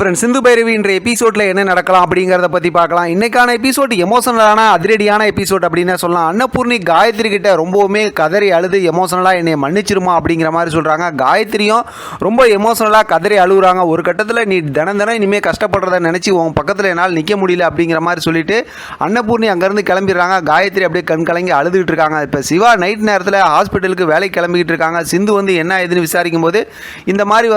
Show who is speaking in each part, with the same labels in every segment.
Speaker 1: Friends, Sindhu Bhairavi என்ற எபிசோடில் என்ன நடக்கலாம் அப்படிங்கிறத பற்றி பார்க்கலாம். இன்றைக்கான எபிசோட் எமோஷனலான அதிரடியான எபிசோட் அப்படின்னு சொல்லலாம். அன்னபூர்ணி காயத்ரி கிட்ட ரொம்பவுமே கதறி அழுது எமோஷனலாக என்னை மன்னிச்சிருமா அப்படிங்கிற மாதிரி சொல்கிறாங்க. காயத்ரியும் ரொம்ப எமோஷனலாக கதறி அழுகுறாங்க. ஒரு கட்டத்தில் நீ தினம் இனிமேல் கஷ்டப்படுறத நினச்சி உன் பக்கத்தில் என்னால் நிற்க முடியல அப்படிங்கிற மாதிரி சொல்லிட்டு அன்னபூர்ணி அங்கேருந்து கிளம்பிடுறாங்க. காயத்ரி அப்படியே கண் கலங்கி அழுதுகிட்டு இருக்காங்க. இப்போ சிவா நைட் நேரத்தில் ஹாஸ்பிட்டலுக்கு வேலைக்கு கிளம்பிக்கிட்டு இருக்காங்க. சிந்து என்ன ஏதுன்னு விசாரிக்கும் போது இந்த மாதிரி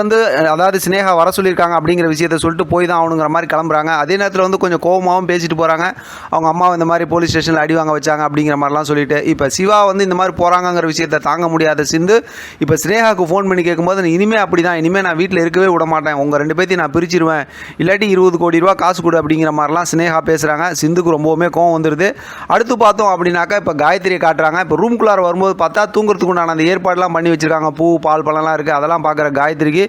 Speaker 1: அதாவது சினேகா வர சொல்லியிருக்காங்க அப்படிங்கிற விஷயத்தை சொல்லிட்டு போய் தான் ஆகணுங்கிற மாதிரி கிளம்புறாங்க. அதே நேரத்தில் கொஞ்சம் கோபமாகவும் பேசிட்டு போகிறாங்க. அவங்க அம்மா இந்த மாதிரி போலீஸ் ஸ்டேஷனில் அடி வாங்க வச்சாங்க அப்படிங்கிற மாதிரிலாம் சொல்லிட்டு இப்போ சிவா இந்த மாதிரி போகிறாங்கிற விஷயத்தை தாங்க முடியாத சிந்து இப்போ ஸ்னேகாவுக்கு ஃபோன் பண்ணி கேட்கும்போது இனிமேல் அப்படி தான், இனிமேல் நான் வீட்டில் இருக்கவே விட மாட்டேன், உங்கள் ரெண்டு பேர்த்தையும் நான் பிரிச்சிருவேன், இல்லாட்டி 20 கோடி ரூபா காசு கொடு அப்படிங்கிற மாதிரிலாம் ஸ்னேகா பேசுகிறாங்க. சிந்துக்கு ரொம்பவுமே கோவம் வந்துடுது. அடுத்து பார்த்தோம் அப்படின்னாக்கா இப்போ காயத்ரியை காட்டுறாங்க. இப்போ ரூம்குள்ளார வரும்போது பார்த்தா தூங்குறதுக்கு உண்டான அந்த ஏற்பாடுலாம் பண்ணி வச்சுருக்காங்க. பூ பால் பழம்லாம் இருக்குது. அதெல்லாம் பார்க்குற காயத்ரிக்கு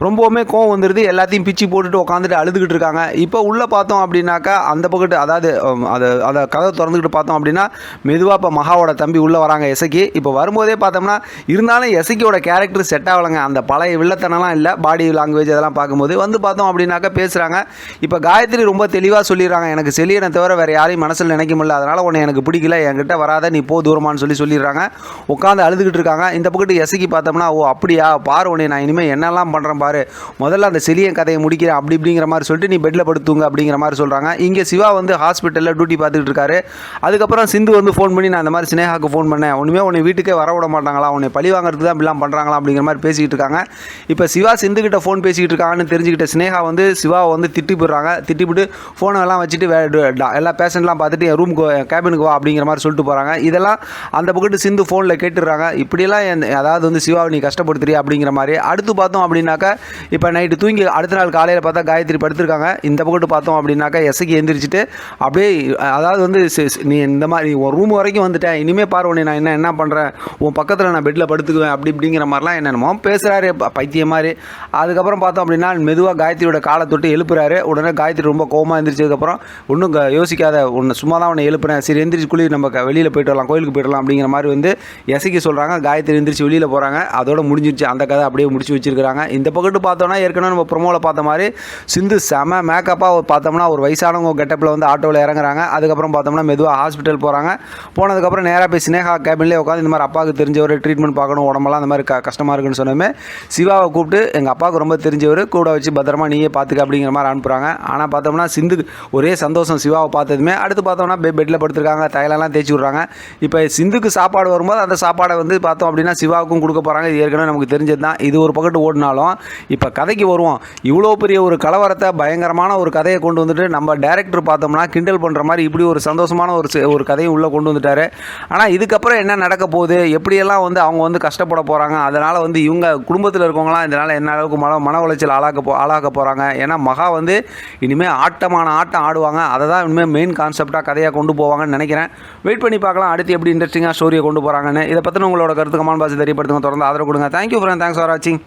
Speaker 1: ரொம்பவுமே கோவம் வந்துடுது. எல்லாத்தையும் பிச்சு போட்டுட்டு உட்காந்துட்டு அழுதுகிட்டு இருக்காங்க. இப்போ உள்ளே பார்த்தோம் அப்படின்னாக்கா அந்த பக்கத்து அதாவது அதை கதவை திறந்துக்கிட்டு பார்த்தோம் அப்படின்னா மெதுவாக இப்போ மகாவோட தம்பி உள்ளே வராங்க. எசக்கி இப்போ வரும்போதே பார்த்தோம்னா இருந்தாலும் எசக்கியோட கேரக்டர் செட் ஆகலைங்க. அந்த பழைய வில்லத்தனம்லாம் இல்லை. பாடி லாங்குவேஜ் அதெல்லாம் பார்க்கும்போது பார்த்தோம் அப்படின்னாக்கா பேசுகிறாங்க. இப்போ காயத்ரி ரொம்ப தெளிவாக சொல்லிடுறாங்க, எனக்கு செலியனை தவிர வேறு யாரையும் மனசில் நினைக்க முடியல, அதனால் உன்னை எனக்கு பிடிக்கல, என்கிட்ட வராத, நீ போ தூரமானு சொல்லிடுறாங்க. உட்காந்து அழுதுகிட்டு இருக்காங்க. இந்த பக்கத்து எசக்கி பார்த்தோம்னா ஓ அப்படியா, பாரு உன்னை நான் இனிமேல் என்னெல்லாம் பண்ணுறேன் பாரு, முதல்ல அந்த செலியன் கதையை முடிக்கிறேன் அப்படி இப்படிங்கிற மாதிரி சொல்லிட்டு நீ பெட்டில் படுத்துங்க அப்படிங்கிற மாதிரி சொல்கிறாங்க. இங்கே சிவா ஹாஸ்பிட்டலில் டியூட்டி பார்த்துக்கிட்டு இருக்காரு. அதுக்கப்புறம் சிந்து ஃபோன் பண்ணி நான் இந்த மாதிரி ஸ்னேகாவுக்கு ஃபோன் பண்ணேன், ஒன்றுமே உன்னை வீட்டுக்கே வர விட மாட்டாங்களா, உன்னை பழி வாங்குறதுக்கு தான் இப்படிலாம் பண்ணுறாங்களா அப்படிங்கிற மாதிரி பேசிக்கிட்டு இருக்காங்க. இப்போ சிவா சிந்துக்கிட்ட ஃபோன் பேசிக்கிட்டு இருக்காங்கன்னு தெரிஞ்சுக்கிட்ட ஸ்னேகா சிவாவை திட்டி போடுறாங்க. திட்டிவிட்டு ஃபோனெல்லாம் வச்சுட்டு எல்லா பேஷண்ட்லாம் பார்த்துட்டு என் ரூமுக்கு கேபினுக்கு வா அப்படிங்கிற மாதிரி சொல்லிட்டு போகிறாங்க. இதெல்லாம் அந்த பக்கத்து சிந்து ஃபோனில் கேட்டுடுறாங்க. இப்படியெல்லாம் அதாவது சிவாவை நீ கஷ்டப்படுத்துறியா அப்படிங்கிற மாதிரி. அடுத்து பார்த்தோம் அப்படின்னாக்கா இப்போ நைட்டு தூங்கி அடுத்த நாள் காலையில் பார்த்தா காயத்ரி படுத்திருக்காங்க. இந்த பக்கத்து பார்த்தோம் அப்படின்னாக்கா எசக்கி எந்திரிச்சிட்டு அப்படியே அதாவது நீ இந்த மாதிரி உன் ரூம் வரைக்கும் வந்துட்டேன், இனிமேல் பாரு உன்னை நான் என்ன பண்ணுறேன், உன் பக்கத்தில் நான் பெட்டில் படுத்துக்குவேன் அப்படி இப்படிங்கிற மாதிரிலாம் என்னென்னமோ பேசுகிறாரு பைத்தியம் மாதிரி. அதுக்கப்புறம் பார்த்தோம் அப்படின்னா மெதுவாக காயத்ரியோட காலை தொட்டு எழுப்புறாரு. உடனே காயத்ரி ரொம்ப கோவமாக எந்திரிச்சதுக்கப்புறம் ஒன்றும் யோசிக்காத, உன்னை சும்மா தான் உன்னை எழுப்புறேன், சரி எந்திரிச்சு குழி நம்ம வெளியில் போய்ட்டு வரலாம், கோயிலுக்கு போய்டலாம் அப்படிங்கிற மாதிரி எசக்கி சொல்கிறாங்க. காயத்ரி எந்திரிச்சு வெளியில் போகிறாங்க. அதோட முடிஞ்சிருச்சு அந்த கதை, அப்படியே முடிச்சு வச்சிருக்காங்க. இந்த பக்கத்து பார்த்தோன்னா ஏற்கனவே நம்ம ப்ரொமோவில் பார்த்த மாதிரி சிந்து செம மேக்கப்பாக பார்த்தோம்னா ஒரு வயசானவங்க கெட்டப்பில் ஆட்டோவில் இறங்குறாங்க. அதுக்கப்புறம் பார்த்தோம்னா மெதுவாக ஹாஸ்பிட்டல் போகிறாங்க. போனதுக்கப்புறம் நேராக போய் ஸ்னேகா கேபின்லேயே உட்காந்து இந்த மாதிரி அப்பாவுக்கு தெரிஞ்சவர் ட்ரீட்மெண்ட் பார்க்கணும், உடம்பெல்லாம் அந்த மாதிரி கஷ்டமாக இருக்குன்னு சொன்னோமே சிவாவை கூப்பிட்டு எங்கள் அப்பாவுக்கு ரொம்ப தெரிஞ்சவர் கூட வச்சு பத்திரமா நீயே பார்த்துக்க அப்படிங்கிற மாதிரி அனுப்புகிறாங்க. ஆனால் பார்த்தோம்னா சிந்துக்கு ஒரே சந்தோஷம் சிவாவை பார்த்ததுமே. அடுத்து பார்த்தோம்னா பெட்டில் படுத்துருக்காங்க, தையலெல்லாம் தேய்ச்சி விட்றாங்க. இப்போ சிந்துக்கு சாப்பாடு வரும்போது அந்த சாப்பாடை பார்த்தோம் அப்படின்னா சிவாவுக்கும் கொடுக்க போகிறாங்க. இது ஏற்கனவே நமக்கு தெரிஞ்சது தான். இது ஒரு பக்கத்து ஓடினாலும் இப்போ கதைக்கு வருவோம். இவ்வளோ பெரிய ஒரு கலவரத்தை பயங்கரமான ஒரு கதையை கொண்டு வந்துட்டு நம்ம டைரக்டர் பார்த்தோம்னா கிண்டல் பண்ணுற மாதிரி இப்படி ஒரு சந்தோஷமான ஒரு கதையை உள்ளே கொண்டு வந்துட்டார். ஆனால் இதுக்கப்புறம் என்ன நடக்க போகுது, எப்படியெல்லாம் அவங்க கஷ்டப்பட போகிறாங்க, அதனால் இவங்க குடும்பத்தில் இருக்கவங்களாம் இதனால் என்ன அளவுக்கு மன உளைச்சல் ஆளாக்க போகிறாங்க. ஏன்னா மகா இனிமேல் ஆட்டமான ஆட்டம் ஆடுவாங்க. அதை தான் இனிமேல் மெயின் கான்செப்டாக கதையாக கொண்டு போவாங்கன்னு நினைக்கிறேன். வெயிட் பண்ணி பார்க்கலாம் அடுத்து எப்படி இன்ட்ரெஸ்டிங்காக ஸ்டோரியை கொண்டு போகிறாங்கன்னு. இதை பற்றின உங்களோட கருத்து கமெண்ட் பாக்ஸ் தெரியப்படுத்துங்க. தொடர்ந்து ஆதரவு கொடுங்க. தேங்க்யூ ஃப்ரெண்ட், தேங்க்ஸ் ஃபார் வாட்சிங்.